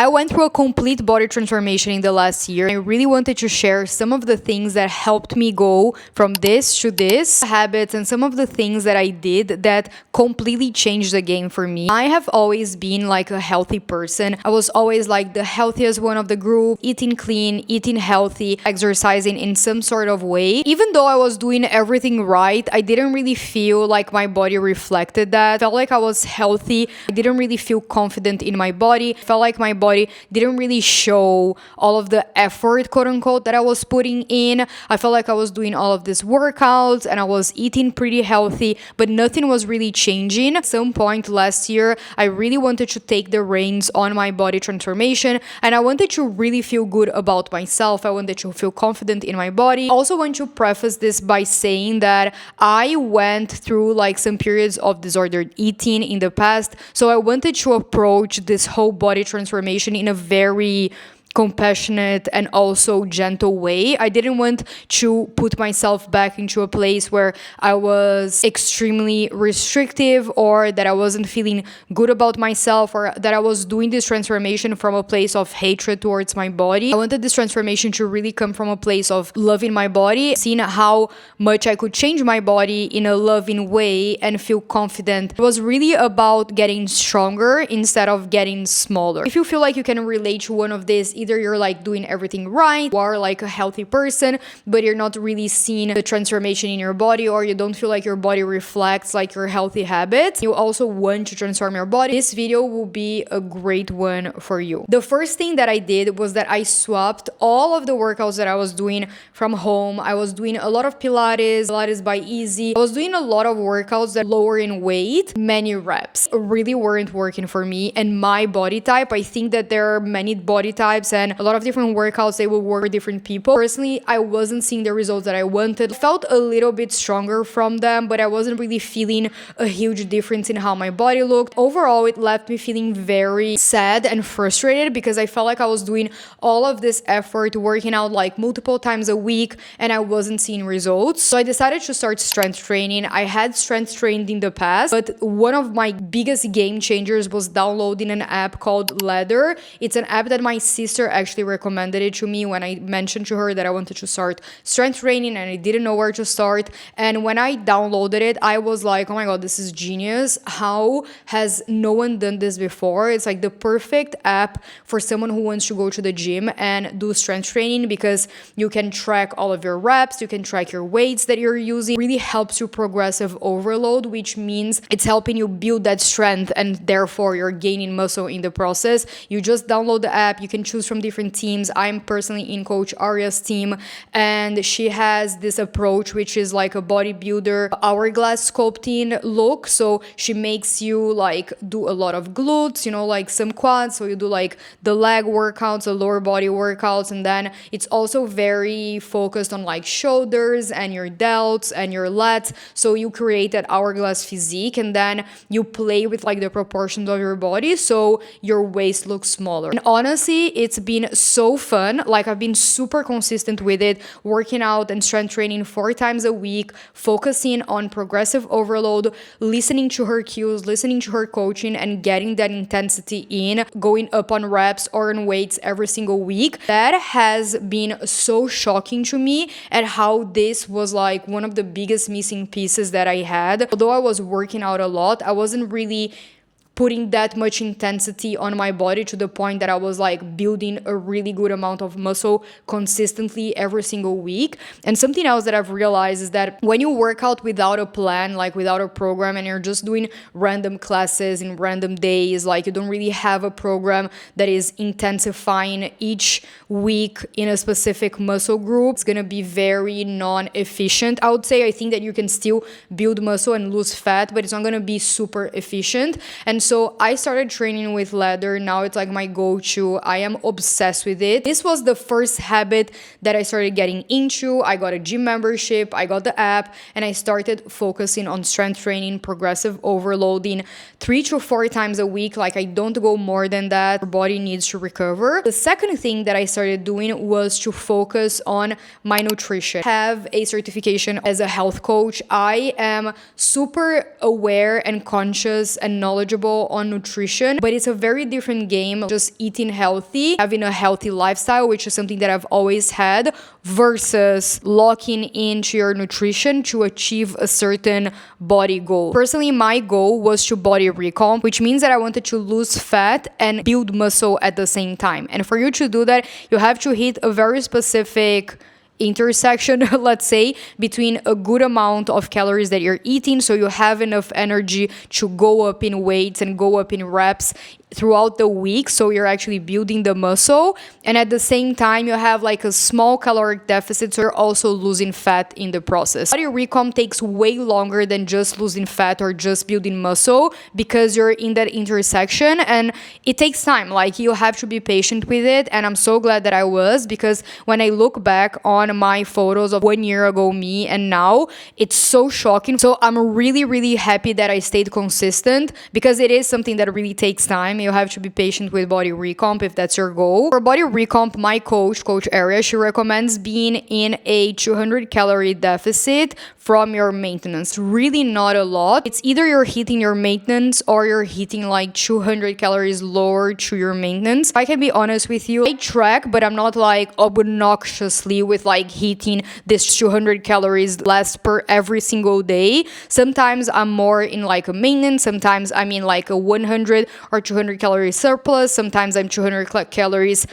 I went through a complete body transformation in the last year. I really wanted to share some of the things that helped me go from this to this habits and some of the things that I did that completely changed the game for me. I have always been like a healthy person. I was always like the healthiest one of the group, eating clean, eating healthy, exercising in some sort of way. Even though I was doing everything right, I didn't really feel like my body reflected that. I felt like I was healthy. I didn't really feel confident in my body. I felt like my body didn't really show all of the effort, quote unquote, that I was putting in. I felt like I was doing all of these workouts and I was eating pretty healthy, but nothing was really changing. At some point last year, I really wanted to take the reins on my body transformation and I wanted to really feel good about myself. I wanted to feel confident in my body. I also want to preface this by saying that I went through like some periods of disordered eating in the past, so I wanted to approach this whole body transformation in a very compassionate and also gentle way. I didn't want to put myself back into a place where I was extremely restrictive or that I wasn't feeling good about myself or that I was doing this transformation from a place of hatred towards my body. I wanted this transformation to really come from a place of loving my body, seeing how much I could change my body in a loving way and feel confident. It was really about getting stronger instead of getting smaller. If you feel like you can relate to one of these, either you're like doing everything right, you are like a healthy person, but you're not really seeing the transformation in your body, or you don't feel like your body reflects like your healthy habits, you also want to transform your body, this video will be a great one for you. The first thing that I did was that I swapped all of the workouts that I was doing from home. I was doing a lot of Pilates by Easy. I was doing a lot of workouts that lower in weight, many reps really weren't working for me and my body type. I think that there are many body types and a lot of different workouts, they will work for different people. Personally, I wasn't seeing the results that I wanted. I felt a little bit stronger from them, but I wasn't really feeling a huge difference in how my body looked. Overall, it left me feeling very sad and frustrated because I felt like I was doing all of this effort, working out like multiple times a week, and I wasn't seeing results. So I decided to start strength training. I had strength trained in the past, but one of my biggest game changers was downloading an app called Ladder. It's an app that my sister actually recommended it to me when I mentioned to her that I wanted to start strength training and I didn't know where to start. And when I downloaded it, I was like, oh my god, this is genius. How has no one done this before? It's like the perfect app for someone who wants to go to the gym and do strength training because you can track all of your reps, you can track your weights that you're using. It really helps you progressive overload, which means it's helping you build that strength and therefore you're gaining muscle in the process. You just download the app, you can choose from different teams. I'm personally in Coach Aria's team and she has this approach which is like a bodybuilder hourglass sculpting look. So she makes you like do a lot of glutes, you know, like some quads. So you do like the leg workouts, the lower body workouts, and then it's also very focused on like shoulders and your delts and your lats. So you create that hourglass physique and then you play with like the proportions of your body so your waist looks smaller. And honestly, it's been so fun. Like I've been super consistent with it, working out and strength training 4 times a week, focusing on progressive overload, listening to her cues, listening to her coaching and getting that intensity in, going up on reps or on weights every single week. That has been so shocking to me at how this was like one of the biggest missing pieces that I had. Although I was working out a lot, I wasn't really putting that much intensity on my body to the point that I was like building a really good amount of muscle consistently every single week. And something else that I've realized is that when you work out without a plan, like without a program, and you're just doing random classes in random days, like you don't really have a program that is intensifying each week in a specific muscle group, it's gonna be very non-efficient. I would say I think that you can still build muscle and lose fat, but it's not gonna be super efficient. And so I started training with Ladder. Now it's like my go-to. I am obsessed with it. This was the first habit that I started getting into. I got a gym membership, I got the app, and I started focusing on strength training, progressive overloading 3 to 4 times a week. Like I don't go more than that. Your body needs to recover. The second thing that I started doing was to focus on my nutrition. I have a certification as a health coach. I am super aware and conscious and knowledgeable all on nutrition, but it's a very different game just eating healthy, having a healthy lifestyle, which is something that I've always had, versus locking into your nutrition to achieve a certain body goal. Personally, my goal was to body recomp, which means that I wanted to lose fat and build muscle at the same time. And for you to do that, you have to hit a very specific intersection, let's say, between a good amount of calories that you're eating, so you have enough energy to go up in weights and go up in reps throughout the week, so you're actually building the muscle, and at the same time you have like a small caloric deficit, so you're also losing fat in the process. Body recomp takes way longer than just losing fat or just building muscle, because you're in that intersection and it takes time. Like, you have to be patient with it, and I'm so glad that I was, because when I look back on my photos of 1 year ago me and now, it's so shocking. So I'm really happy that I stayed consistent, because it is something that really takes time. You have to be patient with body recomp if that's your goal. For body recomp, my coach Area, she recommends being in a 200 calorie deficit from your maintenance. Really not a lot. It's either you're hitting your maintenance or you're hitting like 200 calories lower to your maintenance. I can be honest with you, I track, but I'm not like obnoxiously with like hitting this 200 calories less per every single day. Sometimes I'm more in like a maintenance, sometimes I'm in like a 100 or 200 calorie surplus, sometimes I'm 200 calories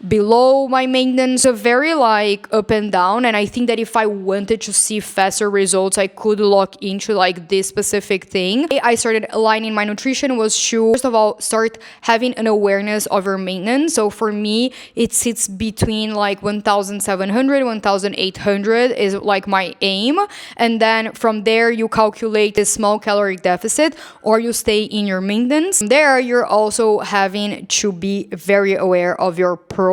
below my maintenance. So very like up and down, and I think that if I wanted to see faster results, I could lock into like this specific thing. I started aligning my nutrition was to, first of all, start having an awareness of your maintenance. So for me, it sits between like 1,700 1,800 is like my aim, and then from there you calculate the small caloric deficit or you stay in your maintenance. There you're also having to be very aware of your protein.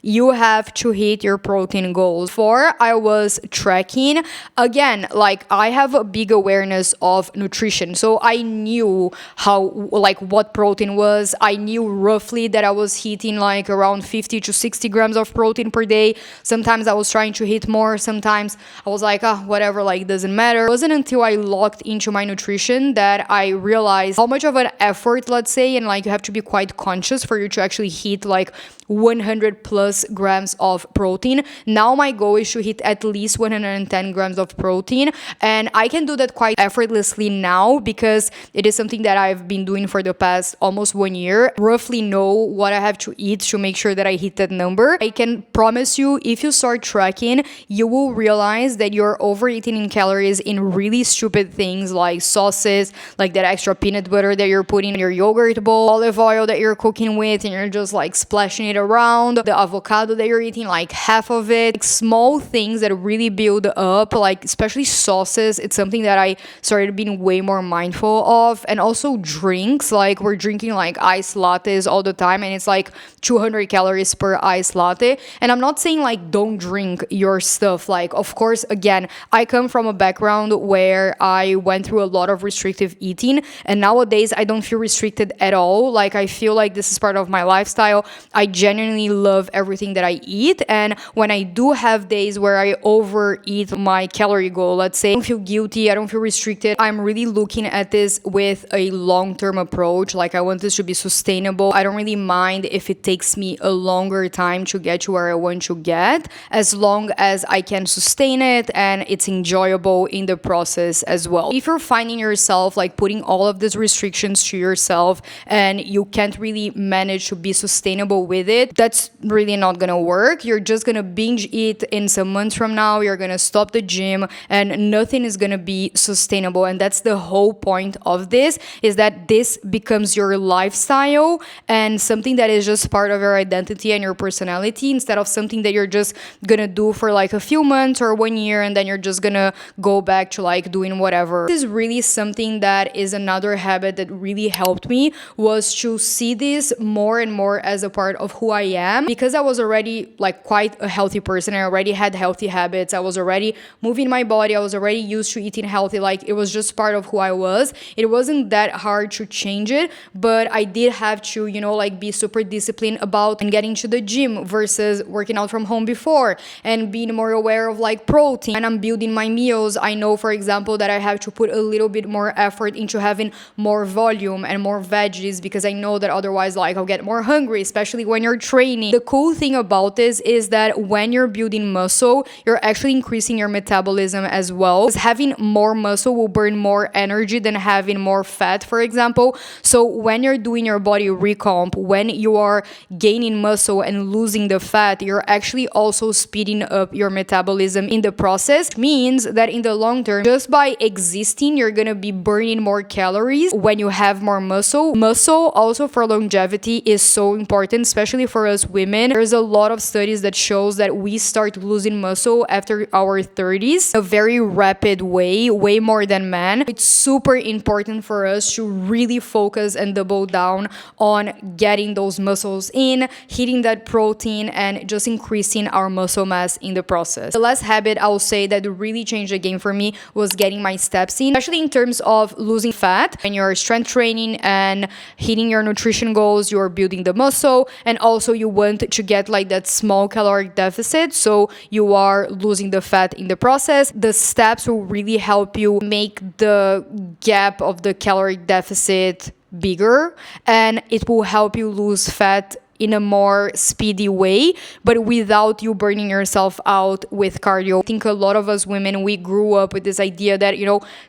You have to hit your protein goals. Before I was tracking, again, like I have a big awareness of nutrition, so I knew how, like what protein was. I knew roughly that I was hitting like around 50 to 60 grams of protein per day. Sometimes I was trying to hit more, sometimes I was like, whatever, like doesn't matter. It wasn't until I locked into my nutrition that I realized how much of an effort, let's say, and like you have to be quite conscious for you to actually hit like 100 plus grams of protein. Now my goal is to hit at least 110 grams of protein, and I can do that quite effortlessly now because it is something that I've been doing for the past almost 1 year. Roughly know what I have to eat to make sure that I hit that number. I can promise you, if you start tracking, you will realize that you're overeating in calories in really stupid things like sauces, like that extra peanut butter that you're putting in your yogurt bowl, olive oil that you're cooking with and you're just like splashing it around, the avocado that you're eating, like half of it. Like small things that really build up, like especially sauces. It's something that I started being way more mindful of. And also drinks, like we're drinking like iced lattes all the time and it's like 200 calories per iced latte. And I'm not saying like don't drink your stuff. Like, of course, again, I come from a background where I went through a lot of restrictive eating, and nowadays I don't feel restricted at all. Like I feel like this is part of my lifestyle. I genuinely love everything that I eat, and when I do have days where I overeat my calorie goal, let's say, I don't feel guilty, I don't feel restricted. I'm really looking at this with a long-term approach. Like I want this to be sustainable. I don't really mind if it takes me a longer time to get to where I want to get, as long as I can sustain it and it's enjoyable in the process as well. If you're finding yourself like putting all of these restrictions to yourself and you can't really manage to be sustainable with it, that's really not gonna work. You're just gonna binge eat in some months from now, you're gonna stop the gym, and nothing is gonna be sustainable. And that's the whole point of this, is that this becomes your lifestyle and something that is just part of your identity and your personality, instead of something that you're just gonna do for like a few months or 1 year and then you're just gonna go back to like doing whatever. This is really something that is another habit that really helped me, was to see this more and more as a part of who who I am, because I was already like quite a healthy person. I already had healthy habits. I was already moving my body. I was already used to eating healthy. Like it was just part of who I was. It wasn't that hard to change it, but I did have to, like be super disciplined about and getting to the gym versus working out from home before, and being more aware of like protein. And I'm building my meals, I know, for example, that I have to put a little bit more effort into having more volume and more veggies, because I know that otherwise like I'll get more hungry, especially when you're training. The cool thing about this is that when you're building muscle, you're actually increasing your metabolism as well, because having more muscle will burn more energy than having more fat, for example. So when you're doing your body recomp, when you are gaining muscle and losing the fat, you're actually also speeding up your metabolism in the process. Which means that in the long term, just by existing, you're gonna be burning more calories when you have more muscle. Muscle also for longevity is so important, especially for us women. There's a lot of studies that shows that we start losing muscle after our 30s, a very rapid way more than men. It's super important for us to really focus and double down on getting those muscles in, hitting that protein, and just increasing our muscle mass in the process. The last habit I will say that really changed the game for me was getting my steps in, especially in terms of losing fat. When you're strength training and hitting your nutrition goals, you're building the muscle, and also you want to get like that small caloric deficit, so you are losing the fat in the process. The steps will really help you make the gap of the caloric deficit bigger, and it will help you lose fat in a more speedy way, but without you burning yourself out with cardio. I think a lot of us women, we grew up with this idea that,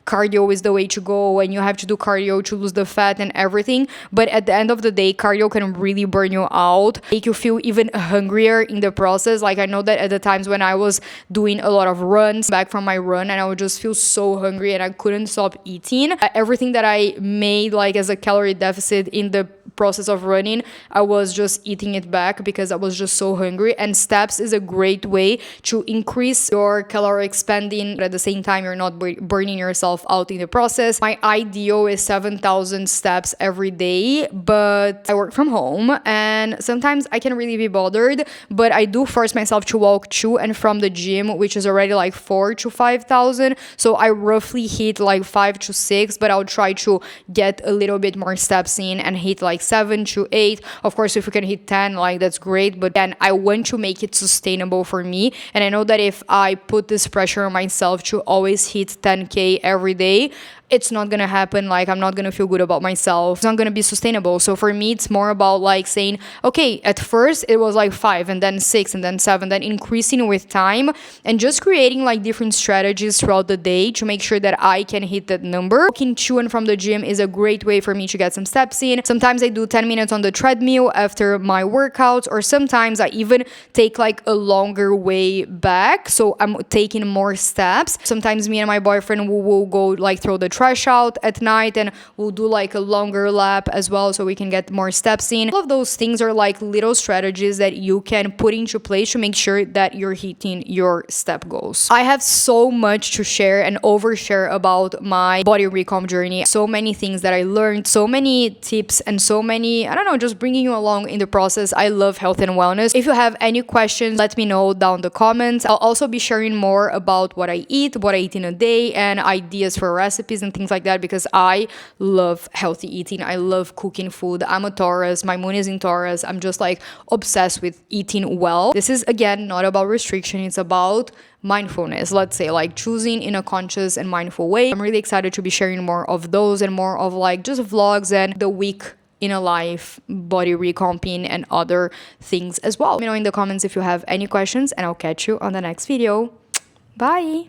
cardio is the way to go and you have to do cardio to lose the fat and everything. But at the end of the day, cardio can really burn you out, make you feel even hungrier in the process. Like I know that at the times when I was doing a lot of runs back from my run, and I would just feel so hungry and I couldn't stop eating. Everything that I made like as a calorie deficit in the process of running, I was just eating it back because I was just so hungry. And steps is a great way to increase your caloric spending, but at the same time you're not burning yourself out in the process. My ideal is 7,000 steps every day, but I work from home and sometimes I can really be bothered, but I do force myself to walk to and from the gym, which is already like 4,000 to 5,000. So I roughly hit like 5 to 6, but I'll try to get a little bit more steps in and hit like 7 to 8. Of course, if we can hit 10, like that's great, but then I want to make it sustainable for me. And I know that if I put this pressure on myself to always hit 10K every day, it's not gonna happen. Like I'm not gonna feel good about myself. It's not gonna be sustainable. So for me, it's more about like saying, okay, at first it was like 5 and then 6 and then 7, then increasing with time, and just creating like different strategies throughout the day to make sure that I can hit that number. Walking to and from the gym is a great way for me to get some steps in. Sometimes I do 10 minutes on the treadmill after my workouts, or sometimes I even take like a longer way back, so I'm taking more steps. Sometimes me and my boyfriend will go like throw the trash out at night and we'll do like a longer lap as well, so we can get more steps in. All of those things are like little strategies that you can put into place to make sure that you're hitting your step goals. I have so much to share and overshare about my body recomp journey. So many things that I learned, so many tips, and so many, I don't know, just bringing you along in the process. I love health and wellness. If you have any questions, let me know down in the comments. I'll also be sharing more about what I eat in a day, and ideas for recipes and things like that, because I love healthy eating. I love cooking food. I'm a Taurus. My moon is in Taurus. I'm just like obsessed with eating well. This is again not about restriction. It's about mindfulness, let's say, like choosing in a conscious and mindful way. I'm really excited to be sharing more of those and more of like just vlogs and the week in a life, body recomping, and other things as well. Let me know in the comments if you have any questions, and I'll catch you on the next video. Bye!